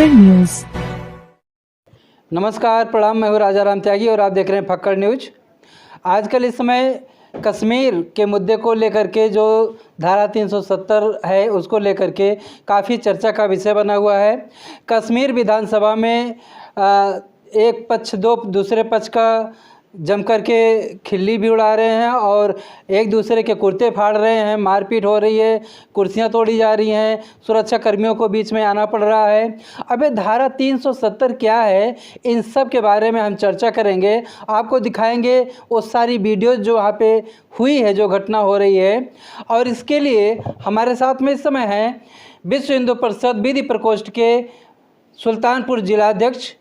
फक्कड़ news. नमस्कार, प्रणाम। मैं हूँ राजा राम त्यागी और आप देख रहे हैं फक्कड़ न्यूज। आजकल इस समय कश्मीर के मुद्दे को लेकर के जो धारा 370 है उसको लेकर के काफ़ी चर्चा का विषय बना हुआ है। कश्मीर विधानसभा में एक पक्ष दूसरे पक्ष का जम कर के खिल्ली भी उड़ा रहे हैं और एक दूसरे के कुर्ते फाड़ रहे हैं, मारपीट हो रही है, कुर्सियां तोड़ी जा रही हैं, सुरक्षा कर्मियों को बीच में आना पड़ रहा है। अबे धारा 370 क्या है, इन सब के बारे में हम चर्चा करेंगे। आपको दिखाएंगे वो सारी वीडियोस जो वहाँ पे हुई है, जो घटना हो रही है। और इसके लिए हमारे साथ में इस समय हैं विश्व हिंदू परिषद विधि प्रकोष्ठ के सुल्तानपुर जिलाध्यक्ष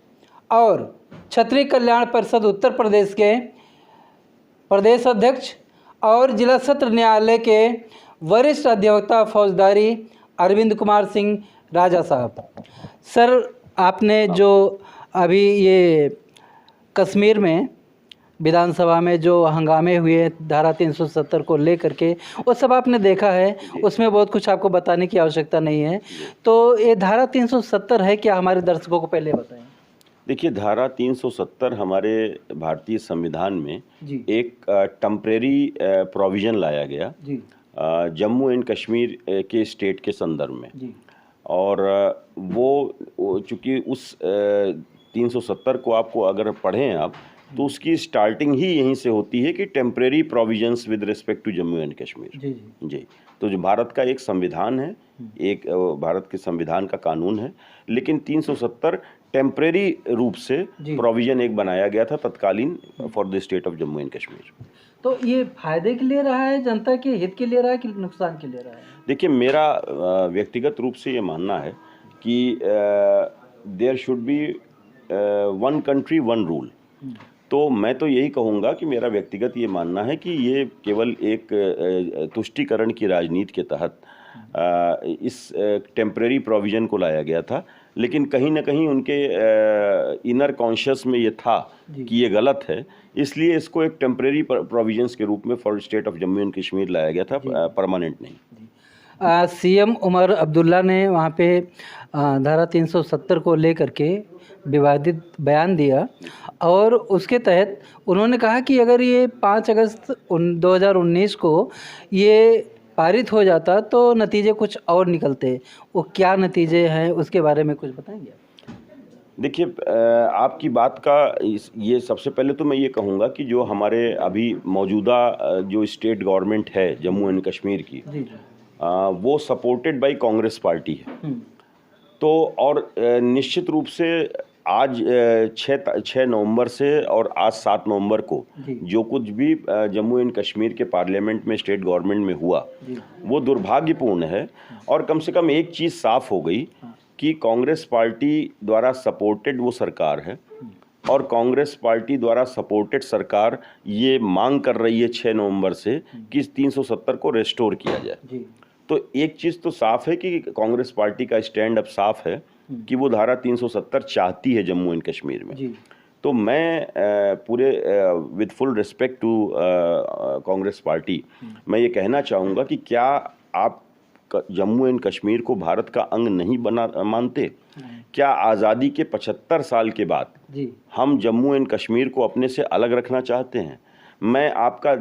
और क्षत्रिय कल्याण परिषद उत्तर प्रदेश के प्रदेश अध्यक्ष और जिला सत्र न्यायालय के वरिष्ठ अधिवक्ता फौजदारी अरविंद कुमार सिंह राजा साहब। सर, आपने जो अभी ये कश्मीर में विधानसभा में जो हंगामे हुए धारा 370 को लेकर के, वो सब आपने देखा है, उसमें बहुत कुछ आपको बताने की आवश्यकता नहीं है। तो ये धारा 370 है क्या, हमारे दर्शकों को पहले बताएं। देखिए, धारा 370 हमारे भारतीय संविधान में एक टेम्परेरी प्रोविज़न लाया गया जम्मू एंड कश्मीर के स्टेट के संदर्भ में। और वो चूँकि उस 370 को आपको अगर पढ़ें आप तो उसकी स्टार्टिंग ही यहीं से होती है कि temporary provisions with respect to Jammu and Kashmir. जी। तो जो भारत का एक संविधान है, एक भारत के संविधान का कानून है, लेकिन 370 टेम्परेरी रूप से प्रोविजन एक बनाया गया था तत्कालीन for the state of Jammu and Kashmir. तो ये फायदे के लिए रहा है, जनता के हित के लिए रहा है कि नुकसान के लिए रहा है? देखिए, मेरा व्यक्तिगत रूप से ये मानना है कि there should be one country one rule. तो मैं तो यही कहूँगा कि मेरा व्यक्तिगत ये मानना है कि ये केवल एक तुष्टीकरण की राजनीति के तहत इस टेम्परेरी प्रोविज़न को लाया गया था, लेकिन कहीं ना कहीं उनके इनर कॉन्शियस में ये था कि ये गलत है, इसलिए इसको एक टेम्परेरी प्रोविजंस के रूप में for state of Jammu and Kashmir लाया गया था, परमानेंट नहीं। सीएम उमर अब्दुल्ला ने वहाँ पे धारा 370 को लेकर के विवादित बयान दिया और उसके तहत उन्होंने कहा कि अगर ये 5 अगस्त 2019 को ये पारित हो जाता तो नतीजे कुछ और निकलते। वो क्या नतीजे हैं उसके बारे में कुछ बताएंगे? देखिए, आपकी बात का ये सबसे पहले तो मैं ये कहूँगा कि जो हमारे अभी मौजूदा जो स्टेट गवर्नमेंट है जम्मू एंड कश्मीर की, वो सपोर्टेड बाय कांग्रेस पार्टी है। तो और निश्चित रूप से आज 6 नवंबर से और आज 7 नवंबर को जो कुछ भी जम्मू एंड कश्मीर के पार्लियामेंट में स्टेट गवर्नमेंट में हुआ वो दुर्भाग्यपूर्ण है। और कम से कम एक चीज़ साफ हो गई कि कांग्रेस पार्टी द्वारा सपोर्टेड वो सरकार है और कांग्रेस पार्टी द्वारा सपोर्टेड सरकार ये मांग कर रही है 6 नवंबर से कि 370 को रेस्टोर किया जाए। तो एक चीज़ तो साफ है कि कांग्रेस पार्टी का स्टैंड अब साफ है कि वो धारा 370 चाहती है जम्मू एंड कश्मीर में। तो मैं पूरे with full respect to Congress party मैं ये कहना चाहूँगा कि क्या आप जम्मू एंड कश्मीर को भारत का अंग नहीं मानते? क्या आज़ादी के 75 साल के बाद हम जम्मू एंड कश्मीर को अपने से अलग रखना चाहते हैं? मैं आपका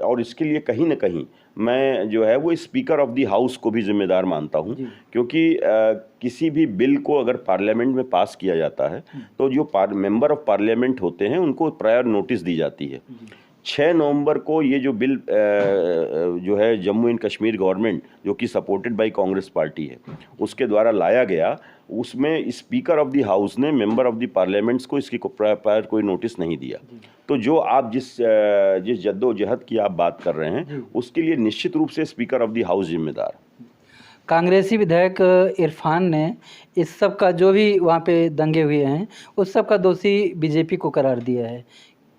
और इसके लिए कहीं ना कहीं मैं जो है वो स्पीकर ऑफ द हाउस को भी जिम्मेदार मानता हूं, क्योंकि किसी भी बिल को अगर पार्लियामेंट में पास किया जाता है तो जो मेंबर ऑफ पार्लियामेंट होते हैं उनको प्रायर नोटिस दी जाती है। 6 नवंबर को ये जो बिल जो है जम्मू एंड कश्मीर गवर्नमेंट जो कि सपोर्टेड बाय कांग्रेस पार्टी है उसके द्वारा लाया गया, उसमें स्पीकर ऑफ द हाउस ने मेंबर ऑफ द पार्लियामेंट्स को इसकी प्रायर कोई नोटिस नहीं दिया। तो जो आप जिस जद्दोजहद की आप बात कर रहे हैं उसके लिए निश्चित रूप से स्पीकर ऑफ द हाउस जिम्मेदार। कांग्रेसी विधायक इरफान ने इस सब का जो भी वहाँ पे दंगे हुए हैं उस सब का दोषी बीजेपी को करार दिया है।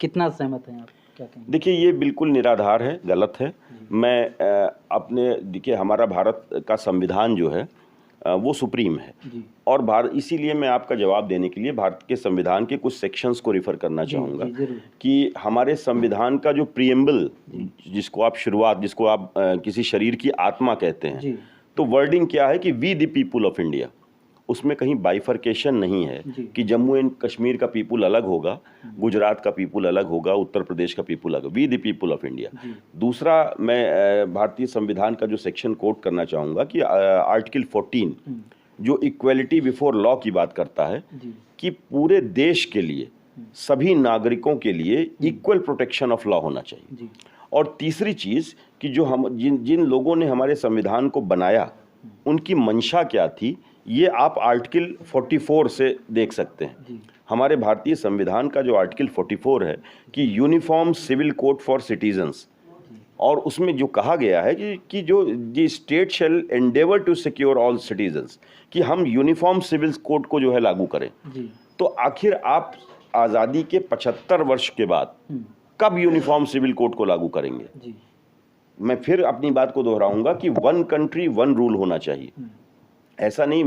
कितना सहमत हैं आप? देखिए, ये बिल्कुल निराधार है, गलत है। मैं देखिए, हमारा भारत का संविधान जो है वो सुप्रीम है और भारत, इसीलिए मैं आपका जवाब देने के लिए भारत के संविधान के कुछ सेक्शंस को रिफ़र करना चाहूँगा कि हमारे संविधान का जो प्रीएम्बल, जिसको आप शुरुआत, जिसको आप किसी शरीर की आत्मा कहते हैं, तो वर्डिंग क्या है कि we the people of India. उसमें कहीं बाइफर्केशन नहीं है कि जम्मू एंड कश्मीर का पीपुल अलग होगा, गुजरात का पीपुल अलग होगा, उत्तर प्रदेश का पीपुल अलग, we the people of India. दूसरा, मैं भारतीय संविधान का जो सेक्शन कोट करना चाहूँगा कि आर्टिकल 14 जो इक्वलिटी बिफोर लॉ की बात करता है कि पूरे देश के लिए, सभी नागरिकों के लिए इक्वल प्रोटेक्शन ऑफ लॉ होना चाहिए। और तीसरी चीज़ कि जो हम जिन लोगों ने हमारे संविधान को बनाया उनकी मंशा क्या थी, ये आप आर्टिकल 44 से देख सकते हैं। हमारे भारतीय संविधान का जो आर्टिकल 44 है कि uniform civil code for citizens, और उसमें जो कहा गया है कि जो the state shall endeavour to secure all citizens, कि हम यूनिफॉर्म सिविल कोड को जो है लागू करें। तो आखिर आप आज़ादी के 75 वर्ष के बाद कब यूनिफॉर्म सिविल कोड को लागू करेंगे? मैं फिर अपनी बात को दोहराऊंगा कि वन कंट्री वन रूल होना चाहिए। ऐसा नहीं,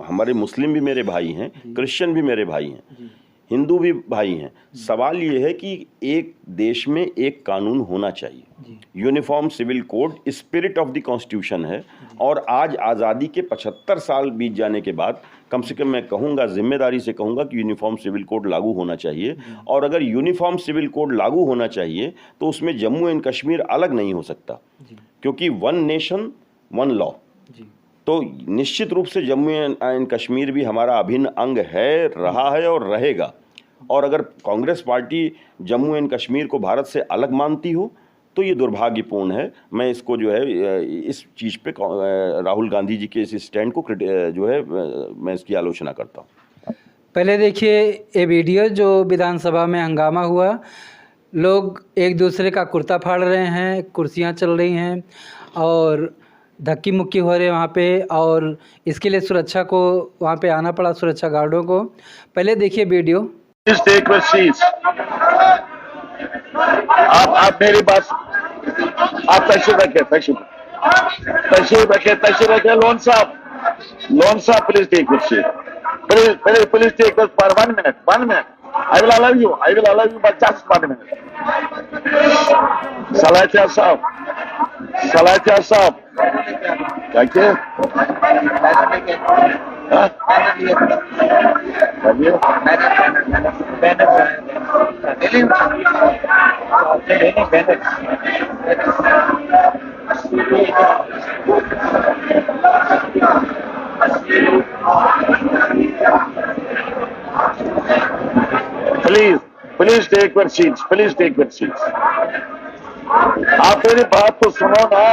हमारे मुस्लिम भी मेरे भाई हैं, क्रिश्चियन भी मेरे भाई हैं, हिंदू भी भाई हैं। सवाल ये है कि एक देश में एक कानून होना चाहिए। Uniform civil code spirit of the constitution है, और आज आज़ादी के 75 साल बीत जाने के बाद कम से कम मैं कहूँगा, जिम्मेदारी से कहूँगा कि यूनिफॉर्म सिविल कोड लागू होना चाहिए। और अगर यूनिफॉर्म सिविल कोड लागू होना चाहिए तो उसमें जम्मू एंड कश्मीर अलग नहीं हो सकता, क्योंकि वन नेशन वन लॉ। तो निश्चित रूप से जम्मू एंड कश्मीर भी हमारा अभिन्न अंग है, रहा है और रहेगा। और अगर कांग्रेस पार्टी जम्मू एंड कश्मीर को भारत से अलग मानती हो तो ये दुर्भाग्यपूर्ण है। मैं इसको जो है इस चीज़ पे राहुल गांधी जी के इस स्टैंड को जो है मैं इसकी आलोचना करता हूँ। पहले देखिए ये वीडियो जो विधानसभा में हंगामा हुआ, लोग एक दूसरे का कुर्ता फाड़ रहे हैं, कुर्सियां चल रही हैं और धक्की मुक्की हो रहे हैं वहाँ पे, और इसके लिए सुरक्षा को वहाँ पे आना पड़ा, सुरक्षा गार्डों को। पहले देखिए वीडियो। आप मेरी बात, आप तशरीफ रखे। लोन साहब प्लीज टेक कुर्सी, please take for 1 minute। I will allow you but just 1 minute। सलाहिया साहब क्या प्लीज टेक योर सीट्स। आप मेरी बात तो सुनो ना।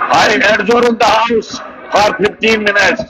I adjourn the house for 15 minutes.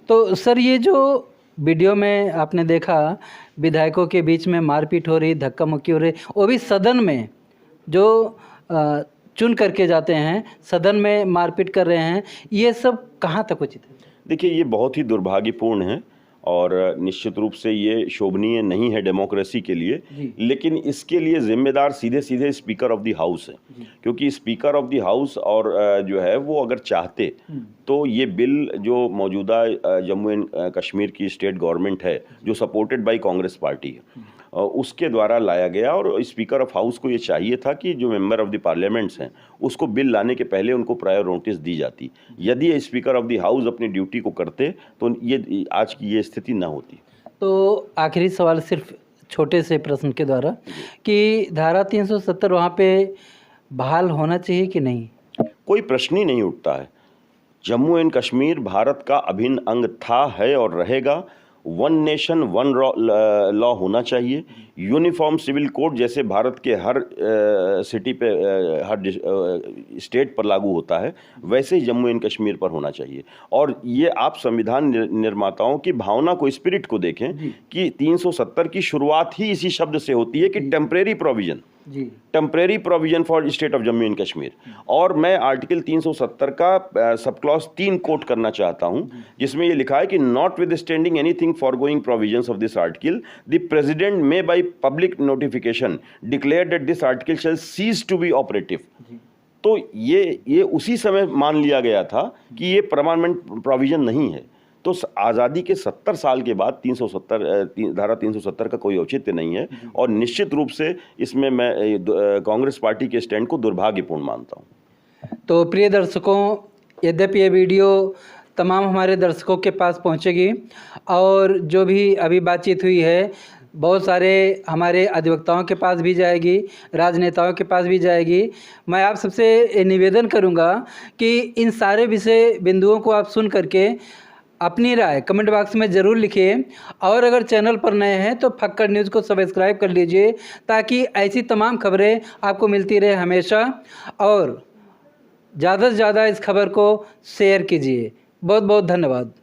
तो सर ये जो वीडियो में आपने देखा विधायकों के बीच में मारपीट हो रही, धक्का मुक्की हो रही, वो भी सदन में, जो चुन करके जाते हैं सदन में मारपीट कर रहे हैं, ये सब कहाँ तक उचित है? देखिए, ये बहुत ही दुर्भाग्यपूर्ण है और निश्चित रूप से ये शोभनीय नहीं है डेमोक्रेसी के लिए, लेकिन इसके लिए जिम्मेदार सीधे सीधे स्पीकर ऑफ द हाउस है, क्योंकि स्पीकर ऑफ द हाउस और जो है वो अगर चाहते तो ये बिल जो मौजूदा जम्मू एंड कश्मीर की स्टेट गवर्नमेंट है, जो सपोर्टेड बाय कांग्रेस पार्टी है, उसके द्वारा लाया गया, और स्पीकर ऑफ हाउस को ये चाहिए था कि जो मेंबर ऑफ द पार्लियामेंट्स हैं उसको बिल लाने के पहले उनको प्रायर नोटिस दी जाती। यदि ये स्पीकर ऑफ द हाउस अपनी ड्यूटी को करते तो ये आज की ये स्थिति ना होती। तो आखिरी सवाल सिर्फ छोटे से प्रश्न के द्वारा कि धारा 370 वहाँ पे बहाल होना चाहिए कि नहीं? कोई प्रश्न ही नहीं उठता है। जम्मू एंड कश्मीर भारत का अभिन्न अंग था, है और रहेगा। वन नेशन वन लॉ होना चाहिए। यूनिफॉर्म सिविल कोड जैसे भारत के हर सिटी पे हर स्टेट पर लागू होता है, वैसे ही जम्मू एंड कश्मीर पर होना चाहिए। और ये आप संविधान निर्माताओं की भावना को, स्पिरिट को देखें कि 370 की शुरुआत ही इसी शब्द से होती है कि temporary provision, temporary provision for state of Jammu and Kashmir. और मैं आर्टिकल 370 का सब क्लॉज 3 कोट करना चाहता हूं, जिसमें ये लिखा है कि notwithstanding anything foregoing provisions of this article the president may by public notification declare that this article shall cease to be operative. तो ये उसी समय मान लिया गया था कि ये परमानेंट प्रोविजन नहीं है। तो आज़ादी के 70 साल के बाद 370 धारा 370 का कोई औचित्य नहीं है, और निश्चित रूप से इसमें मैं कांग्रेस पार्टी के स्टैंड को दुर्भाग्यपूर्ण मानता हूं। तो प्रिय दर्शकों, यद्यपि ये वीडियो तमाम हमारे दर्शकों के पास पहुंचेगी और जो भी अभी बातचीत हुई है बहुत सारे हमारे अधिवक्ताओं के पास भी जाएगी, राजनेताओं के पास भी जाएगी। मैं आप सबसे निवेदन करूंगा कि इन सारे विषय बिंदुओं को आप सुन करके अपनी राय कमेंट बॉक्स में ज़रूर लिखिए, और अगर चैनल पर नए हैं तो फक्कड़ न्यूज़ को सब्सक्राइब कर लीजिए ताकि ऐसी तमाम खबरें आपको मिलती रहे हमेशा, और ज़्यादा से ज़्यादा इस खबर को शेयर कीजिए। बहुत बहुत धन्यवाद।